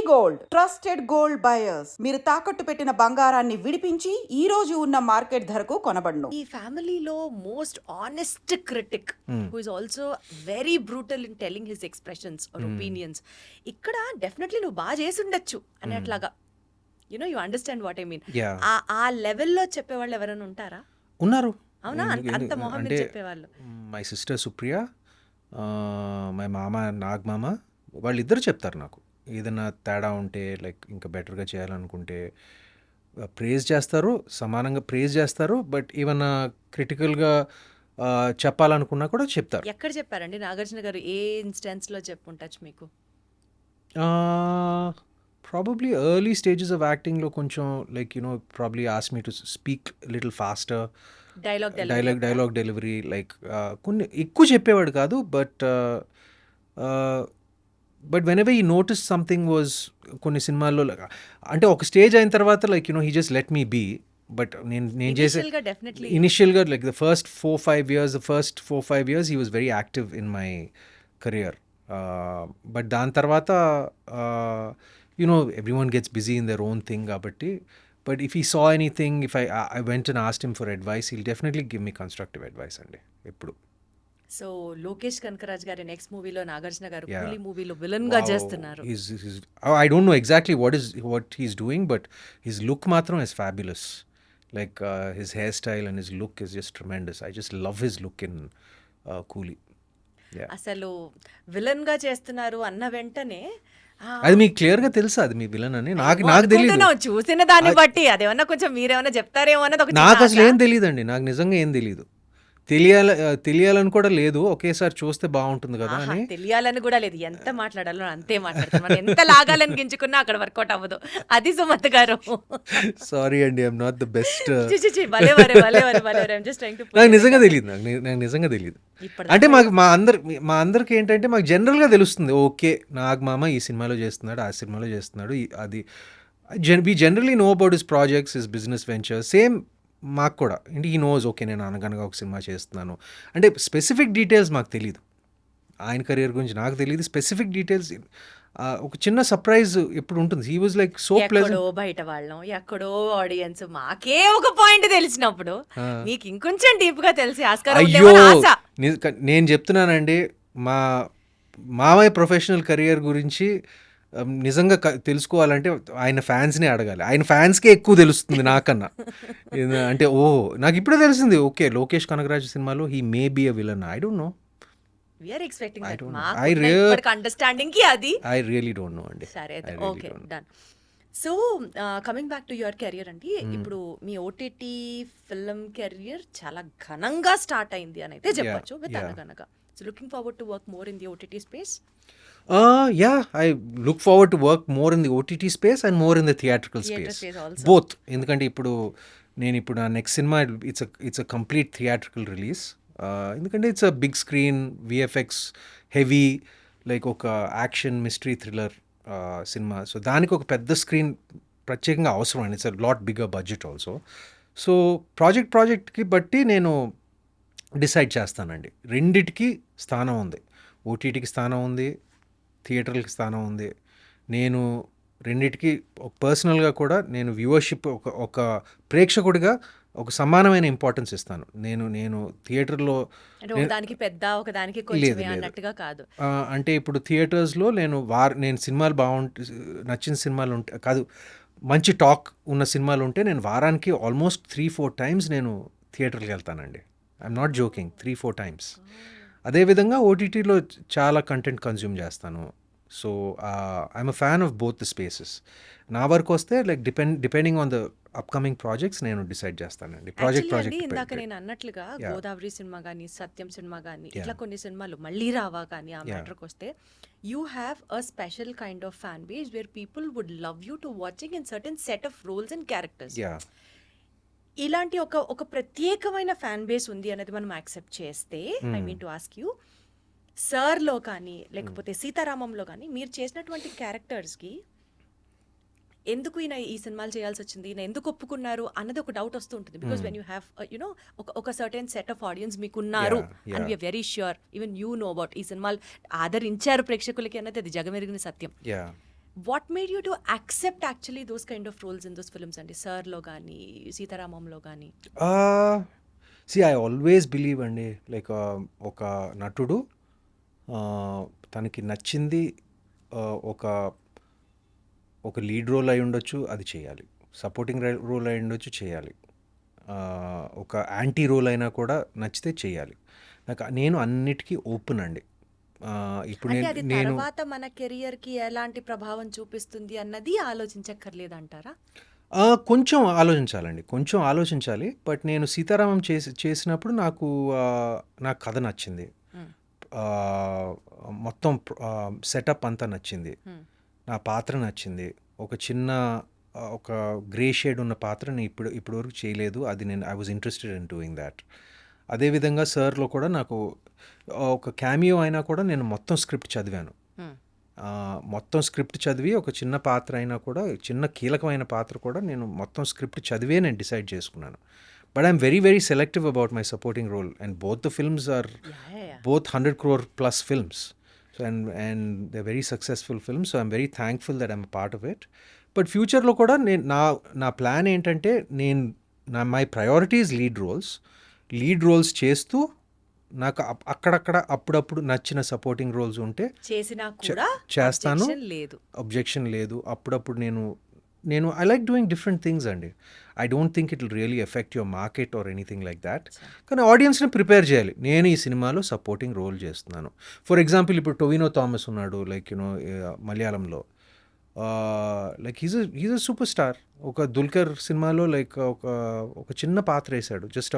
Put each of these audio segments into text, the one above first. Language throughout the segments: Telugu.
గోల్డ్ ట్రస్టెడ్ గోల్డ్ బయర్స్ మీరు తాకట్టు పెట్టిన బంగారాన్ని విడిపించి ఈ రోజు ఉన్న మార్కెట్ ధరకు కొనబడును. ఈ ఫ్యామిలీలో most honest critic who is also very brutal in telling his expressions or opinions. ఇక్కడ డెఫినెట్లీ నువ్వు బాగా చేసి ఉండొచ్చు అనేట్లాగా you understand what I mean. ఆ లెవెల్లో చెప్పేవాళ్ళు ఎవరైనా ఉంటారా? ఉన్నారు. అవునా? అంత మొహం మీద చెప్పేవాళ్ళు. మై సిస్టర్ సుప్రియ, మై మామ నాగమామ, వాళ్ళిద్దరు చెప్తారు నాకు ఏదైనా తేడా ఉంటే, లైక్ ఇంకా బెటర్గా చేయాలనుకుంటే ప్రేజ్ చేస్తారు, సమానంగా ప్రేజ్ చేస్తారు. బట్ ఏమన్నా క్రిటికల్గా చెప్పాలనుకున్నా కూడా చెప్తారు. ఎక్కడ చెప్పారండి నాగార్జున గారు? ఏ ఇన్స్టెన్స్లో చెప్పుంటచ్చు మీకు? ప్రాబబ్లీ ఎర్లీ స్టేజెస్ ఆఫ్ యాక్టింగ్లో కొంచెం like probably ask me to speak little faster, dialogue delivery, like కొన్ని ఎక్కువ చెప్పేవాడు కాదు. బట్ వెన్ ఎవర్ ఈ నోటీస్ సంథింగ్ వాజ్ కొన్ని సినిమాల్లో అంటే ఒక స్టేజ్ అయిన తర్వాత like he just let me be. But నేను చేసే ఇనిషియల్గా like the first 4-5 years he was very active in my career. But దాని తర్వాత everyone gets busy in their own thing కాబట్టి. But if he saw anything, if I went and asked him for advice, he'll definitely give me constructive advice అండి ఎప్పుడు. సో లోకేష్ కనకరాజ్ గారి నెక్స్ట్ మూవీలో నాగార్జున గారు కూలీ మూవీలో విలన్ గా చేస్తున్నారు. I don't know exactly what he's doing, but his look matram is fabulous. Like his hairstyle and his look is just tremendous. I just love his look in Coolie. Yeah. అసలు విలన్ గా చేస్తున్నారు అన్న వెంటనే అది మీకు క్లియర్ గా తెలుసా అది మీ విలన్ అని? నాకు తెలియదు. చూసిన దాన్ని బట్టి అదేమన్నా కొంచెం మీరేమన్నా చెప్తారేమో అన్నది. నాకు అసలు ఏం తెలియదండి, నాకు నిజంగా ఏం తెలియదు. తెలియాలని కూడా లేదు, ఒకేసారి చూస్తే బాగుంటుంది కదా అని. తెలియాలని కూడా లేదు, ఎంత మాట్లాడాలో అంతే మాట్లాడుతున్నాం. ఎంత లాగాలని గించుకున్నా అక్కడ వర్కౌట్ అవ్వదు. అది సుమత్ గారు. సారీ అండి, ఐఎమ్ నాట్ ద బెస్ట్. నాకు నిజంగా తెలియదు, నాకు నిజంగా తెలియదు. అంటే మా అందరికి ఏంటంటే మాకు జనరల్గా తెలుస్తుంది, ఓకే నాగమామ ఈ సినిమాలో చేస్తున్నాడు, ఆ సినిమాలో చేస్తున్నాడు, అది we generally know about his projects, his business ventures. Same మాకు కూడా అంటే ఈ నోస్, ఓకే నేను అనగనగా ఒక సినిమా చేస్తున్నాను అంటే స్పెసిఫిక్ డీటెయిల్స్ మాకు తెలియదు. ఆయన కెరియర్ గురించి నాకు తెలియదు స్పెసిఫిక్ డీటెయిల్స్. ఒక చిన్న సర్ప్రైజ్ ఎప్పుడు ఉంటుంది. He was like so pleasant. బయట వాళ్ళం ఎక్కడో ఆడియన్స్ మాకే ఒక పాయింట్ తెలిసినప్పుడు మీకు ఇంకొంచెం డీప్ గా తెలిసి అయ్యో నేను చెప్తున్నానండి, మా మామయ్య ప్రొఫెషనల్ కెరియర్ గురించి నిజంగా తెలుసుకోవాలంటే ఆయన ఫ్యాన్స్నే అడగాలి. ఆయన ఫ్యాన్స్కే ఎక్కువ తెలుస్తుంది నాకన్నా. అంటే నాకు ఇప్పుడే తెలిసింది, ఓకే లోకేష్ కనకరాజు సినిమాలో he may be a villain. I don't know. I really don't know అండి. సరే okay done. So coming back to your career అండి, ఇప్పుడు మీ ఓటీటీ ఫిల్మ్ కెరియర్ చాలా ఘనంగా స్టార్ట్ అయింది అని అయితే చెప్పొచ్చు విత్ అనగనగా. So looking forward to work more in the OTT space. I look forward to work more in the OTT space and more in the theatrical space. Both. ఎందుకంటే నేను నా next cinema it's a complete theatrical release. ఎందుకంటే it's a big screen VFX heavy, like ఒక action mystery thriller cinema. So దానికి ఒక పెద్ద స్క్రీన్ ప్రత్యేకంగా అవసరం అండి. It's a lot bigger budget also. So ప్రాజెక్ట్కి బట్టి నేను డిసైడ్ చేస్తానండి. రెండిటికి స్థానం ఉంది, ఓటీటీకి స్థానం ఉంది, థియేటర్లకి స్థానం ఉంది. నేను రెండిటికి పర్సనల్గా కూడా నేను వ్యూవర్షిప్ ఒక ప్రేక్షకుడిగా ఒక సమానమైన ఇంపార్టెన్స్ ఇస్తాను. నేను థియేటర్లో దానికి పెద్ద ఒకదానికి అన్నట్టుగా కాదు. అంటే ఇప్పుడు థియేటర్స్లో నేను సినిమాలు నచ్చిన సినిమాలు ఉంటే కాదు, మంచి టాక్ ఉన్న సినిమాలు ఉంటే నేను వారానికి ఆల్మోస్ట్ 3-4 times నేను థియేటర్కి వెళ్తానండి. I'm not joking, 3-4 times. అదేవిధంగా ఓటీటీలో చాలా కంటెంట్ కన్జ్యూమ్ చేస్తాను. So I'm a fan of both the spaces. నా వరకు వస్తే like depending on the upcoming projects నేను డిసైడ్ చేస్తానండి. ప్రాజెక్ట్ ఇందాక నేను అన్నట్లుగా గోదావరి సినిమా కానీ సత్యం సినిమా కానీ ఇట్లా కొన్ని సినిమాలు మళ్ళీ రావా కానీ ఆ మ్యాటర్కి వస్తే you have a special kind of fan base where people would love you to watching in certain set of roles and characters. ఇలాంటి ఒక ప్రత్యేకమైన ఫ్యాన్ బేస్ ఉంది అనేది మనం యాక్సెప్ట్ చేస్తే, I mean to ask you, సర్లో కానీ లేకపోతే సీతారామంలో కానీ మీరు చేసినటువంటి క్యారెక్టర్స్కి ఎందుకు ఈయన ఈ సినిమాలు చేయాల్సి వచ్చింది, ఈయన ఎందుకు ఒప్పుకున్నారు అన్నది ఒక డౌట్ వస్తూ ఉంటుంది. బికాస్ వెన్ యూ హ్యావ్ ఒక సర్టెన్ సెట్ ఆఫ్ ఆడియన్స్ మీకున్నారు and we are very sure even you know about ఈ సినిమాలు ఆదరించారు ప్రేక్షకులకి అన్నది అది జగమెరిగిన సత్యం. What made you to accept actually those kind of roles in those films అండి? సార్లో కానీ సీతారామంలో కానీ. ఐ ఆల్వేస్ బిలీవ్ అండి, లైక్ ఒక నటుడు తనకి నచ్చింది ఒక లీడ్ రోల్ అయి ఉండొచ్చు, అది చేయాలి. సపోర్టింగ్ రోల్ అయి ఉండొచ్చు, చేయాలి. ఒక యాంటీ రోల్ అయినా కూడా నచ్చితే చేయాలి. నేను అన్నిటికీ ఓపెన్ అండి. ఇప్పుడు అంటే అది నేను తర్వాత మన కెరియర్ కి ఎలాంటి ప్రభావం చూపిస్తుంది అన్నది ఆలోచించక్కర్లేదంటారా? కొంచెం ఆలోచించాలి. బట్ నేను సీతారామం చేసినప్పుడు నాకు కథ నచ్చింది. మొత్తం సెటప్ అంతా నచ్చింది. నా పాత్ర నచ్చింది. ఒక గ్రే షేడ్ ఉన్న పాత్ర నేను ఇప్పటివరకు చేయలేదు. అది I was interested in doing that. అదేవిధంగా సార్లో కూడా నాకు ఒక క్యామియో అయినా కూడా నేను మొత్తం స్క్రిప్ట్ చదివాను. మొత్తం స్క్రిప్ట్ చదివి ఒక చిన్న పాత్ర అయినా కూడా, చిన్న కీలకమైన పాత్ర కూడా నేను మొత్తం స్క్రిప్ట్ చదివే నేను డిసైడ్ చేసుకున్నాను. But I'm very very selective about my supporting role and both the films are both 100 crore plus films. So and they're very successful films. So I'm very thankful that I'm a part of it. But ఫ్యూచర్లో కూడా నా ప్లాన్ ఏంటంటే మై ప్రయారిటీస్ లీడ్ రోల్స్ చేస్తూ నాకు అక్కడక్కడ అప్పుడప్పుడు నచ్చిన సపోర్టింగ్ రోల్స్ ఉంటే చేసినా కూడా చేస్తాను. లేదు, అబ్జెక్షన్ లేదు. అప్పుడప్పుడు నేను I like doing different things అండి. I don't think it will really effect your market or anything like that. కానీ ఆడియన్స్ని ప్రిపేర్ చేయాలి. నేను ఈ సినిమాలో సపోర్టింగ్ రోల్ చేస్తున్నాను. ఫర్ ఎగ్జాంపుల్ ఇప్పుడు టొవినో థామస్ ఉన్నాడు, లైక్ మలయాళంలో, like he's a super star. ఒక దుల్కర్ సినిమాలో లైక్ ఒక చిన్న పాత్ర వేశాడు, just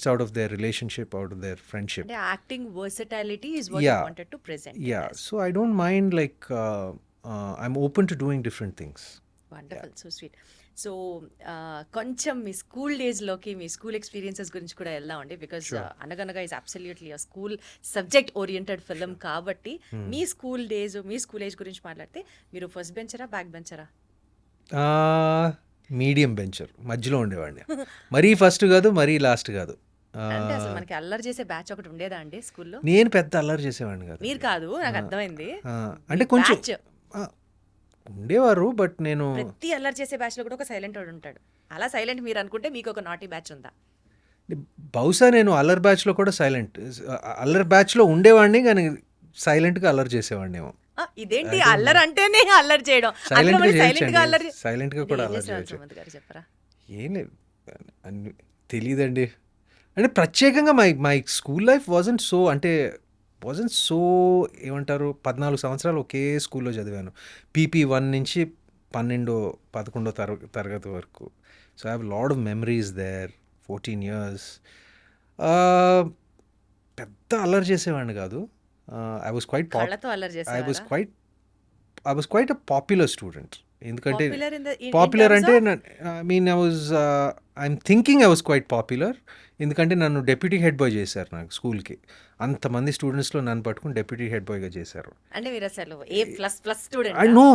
out of their relationship, out of their friendship. అంటే acting versatility is what you wanted to present. So I don't mind, like I'm open to doing different things. Wonderful, so sweet. So కొంచెం మీ స్కూల్ డేస్లోకి, మీ స్కూల్ ఎక్స్పీరియన్సెస్ గురించి కూడా వెళ్దామండి. బికాజ్ అనగనగా is absolutely a school subject oriented film కాబట్టి మీ స్కూల్ డేస్, మీ స్కూల్ ఏజ్ గురించి మాట్లాడితే మీరు ఫస్ట్ బెంచరా, బ్యాక్ బెంచరా? మీడియం బెంచర్, మధ్యలో ఉండేవాడిని. మరీ ఫస్ట్ కాదు, మరీ లాస్ట్ కాదు. అంటే అసలు మనకి అల్లరి చేసే బ్యాచ్ ఒకటి ఉండేదా అండి స్కూల్లో? నేను పెద్ద అల్లరి చేసేవాడిని కాదు. మీరు కాదు, నాకు అర్థమైంది. అంటే కొంచెం ఉండేవారు, బట్ నేను ప్రతి అల్లరి చేసే బ్యాచ్ లో కూడా ఒక సైలెంట్ వాడు ఉంటాడు. అలా సైలెంట్ మీరు అనుకుంటే మీకు ఒక నాటీ బ్యాచ్ ఉందా? బహుశా నేను అల్లరి బ్యాచ్లో కూడా అల్లరి బ్యాచ్లో ఉండేవాడిని, కానీ సైలెంట్గా అల్లరి చేసేవాడినేమో. ఇదేంటి అల్లరి అంటేనే అల్లరి చేయడం, సైలెంట్గా కూడా అల్లరి చేయొచ్చు. చెప్పరా? ఏం లేదు, తెలీదండి. అంటే ప్రత్యేకంగా my school life wasn't so ఏమంటారు, 14 సంవత్సరాలు ఒకే స్కూల్లో చదివాను. పీపీ 1 నుంచి 11వ తరగతి వరకు. So I have lot of memories there. 14 years. పెద్ద అల్లరి చేసేవాడిని కాదు. I was quite a popular student. ఎందుకంటే పాపులర్ అంటే I'm thinking I was quite popular. ఎందుకంటే నన్ను డెప్యూటీ హెడ్ బాయ్ చేశారు నాకు స్కూల్కి. అంతమంది స్టూడెంట్స్లో నన్ను పట్టుకుని డెప్యూటీ హెడ్ బాయ్గా చేశారు. నో,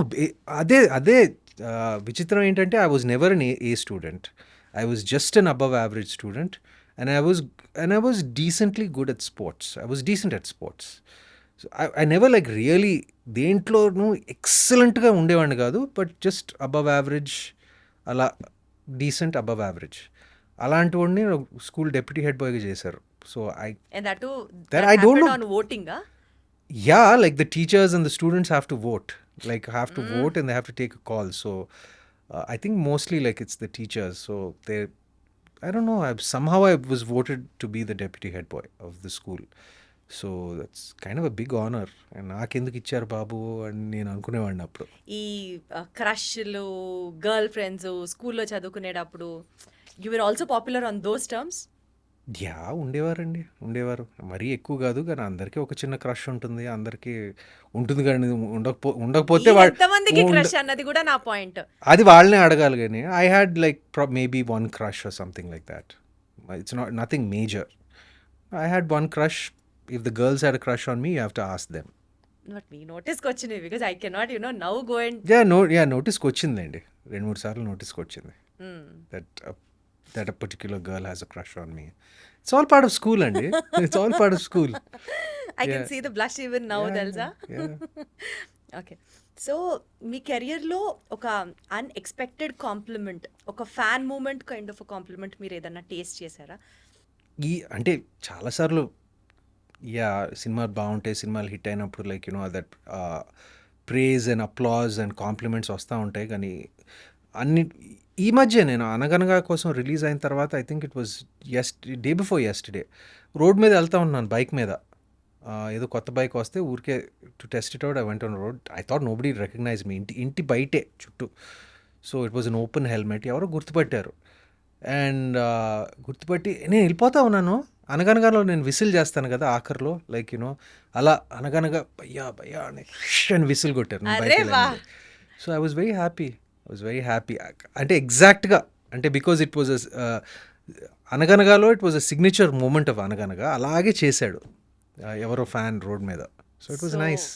అదే విచిత్రం ఏంటంటే I was never an A student. I was just an above average student, and I was decently good at sports. I was decent at sports. So I never like really దేంట్లోనూ ఎక్సలెంట్గా ఉండేవాడిని కాదు, బట్ జస్ట్ అబవ్ యావరేజ్, అలా డీసెంట్ అబవ్ యావరేజ్. అలాంటి వాడిని స్కూల్ డెప్యూటీ హెడ్ బాయ్గా చేశారు. So I don't know. Voting? Yeah, like the teachers and the students have to vote. Like have to vote and they have to take a call. So I think mostly like it's the teachers. So I don't know, somehow I was voted to be the deputy head boy of the school. So that's kind of a big honor. And నాకెందుకు ఇచ్చారు బాబు అని నేను అనుకునేవాడిని అప్పుడు. ఈ క్రష్లు, గర్ల్ ఫ్రెండ్స్ స్కూల్లో చదువుకునేటప్పుడు you were also popular on those terms? Yeah, ఉండేవారు. మరీ ఎక్కువ కాదు, కానీ అందరికీ ఒక చిన్న క్రష్ ఉంటుంది. అందరికీ ఉంటుంది, కానీ ఉండకపోతే ఎంతమందికి క్రష్ అన్నది కూడా నా పాయింట్. అది వాళ్ళనే అడగాలి. కానీ I had like maybe one crush or something like that. It's nothing major. I had one crush. If the girls had a crush on me, you have to ask them. But me notice కి వచ్చింది, because I cannot now go and నోటీస్కి వచ్చిందండి. 2-3 సార్లు నోటీస్కి వచ్చింది that a particular girl has a crush on me. It's all part of school, అండి. It's all part of school. I can see the blush even now, Delsa. Okay. So మీ కెరియర్లో ఒక అన్ఎక్స్పెక్టెడ్ కాంప్లిమెంట్, ఒక fan moment kind of compliment మీరు ఏదన్నా టేస్ట్ చేశారా? అంటే చాలాసార్లు సినిమా బాగుంటాయి, సినిమాలు హిట్ అయినప్పుడు like that praise and applause and compliments వస్తూ ఉంటాయి. కానీ ఈ మధ్య నేను అనగనగా కోసం రిలీజ్ అయిన తర్వాత I think it was day before yesterday road మీద వెళ్తా ఉన్నాను బైక్ మీద. ఏదో కొత్త బైక్ వస్తే ఊరికే to test it out I went on road. I thought nobody recognize me. ఇంటి బయటే చుట్టూ. So it was an open helmet. ఎవరో గుర్తుపట్టారు. అండ్ గుర్తుపట్టి నేను వెళ్ళిపోతా ఉన్నాను. అనగనగాలో నేను విసిల్ చేస్తాను కదా ఆఖరిలో, లైక్ అలా అనగనగా భయ్యా భయ్యా అని విసిల్ కొట్టారు. So I was very happy. అంటే ఎగ్జాక్ట్గా అంటే బికాజ్ ఇట్ వాజ్ అనగనగాలో it was a signature moment of Anaganaga. అలాగే చేశాడు ఎవరో ఫ్యాన్ రోడ్ మీద. So it was nice.